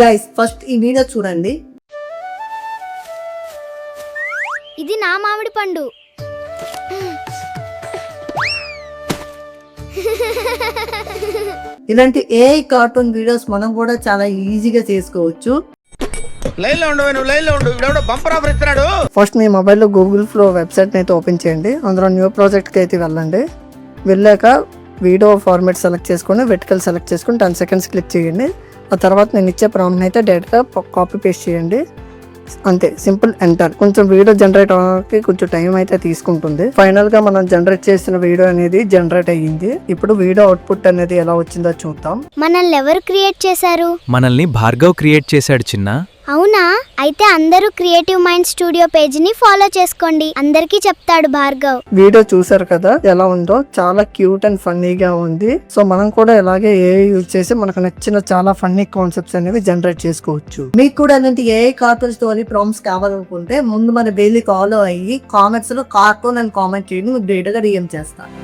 Guys first ఈ video చూడండి. ఇది నా మామిడి పండు. ఇలాంటి ఏఐ కార్టూన్ వీడియోస్ మనం కూడా చాలా ఈజీగా చేసుకోవచ్చు. ఫస్ట్ మీ మొబైల్లో గూగుల్ ఫ్లో వెబ్సైట్ అయితే ఓపెన్ చేయండి. అందులో న్యూ ప్రాజెక్ట్కి అయితే వెళ్ళండి. వెళ్ళాక వీడియో ఫార్మాట్ సెలెక్ట్ చేసుకొని వెర్టికల్ సెలెక్ట్ చేసుకొని 10 seconds క్లిక్ చేయండి. ఆ తర్వాత నేను ఇచ్చే ప్రాంప్ట్ అయితే డైరెక్ట్గా కాపీ పేస్ట్ చేయండి. అంతే, సింపుల్ ఎంటర్. కొంచెం వీడియో జనరేట్ అవ్వడానికి కొంచెం టైం అయితే తీసుకుంటుంది. ఫైనల్ గా మనం జనరేట్ చేసిన వీడియో అనేది జనరేట్ అయ్యింది. ఇప్పుడు వీడియో అవుట్పుట్ అనేది ఎలా వచ్చిందో చూద్దాం. మనల్ని ఎవరు క్రియేట్ చేశారు? మనల్ని భార్గవ్ క్రియేట్ చేశాడు చిన్న. అవునా? అయితే అందరూ క్రియేటివ్ మైండ్ స్టూడియో పేజ్ ని ఫాలో చేసుకోండి. అందరికీ చెప్తాడు భార్గవ్. వీడియో చూసారు కదా ఎలా ఉందో, చాలా క్యూట్ అండ్ ఫన్నీగా ఉంది. సో మనం కూడా ఇలాగే ఏఐ యూజ్ చేసి మనకు నచ్చిన చాలా ఫన్నీ కాన్సెప్ట్స్ అనేవి జనరేట్ చేసుకోవచ్చు. మీకు కూడా అలాంటి ఏఐ కార్టూన్ స్టోరీ ప్రాంప్ట్స్ కావాలనుకుంటే ముందు మన డైలీ ఫాలో అయ్యి కామెంట్స్ లో కార్టూన్ అని కామెంట్ చేయండి. మీకు డేటాగా డిఎం చేస్తాను.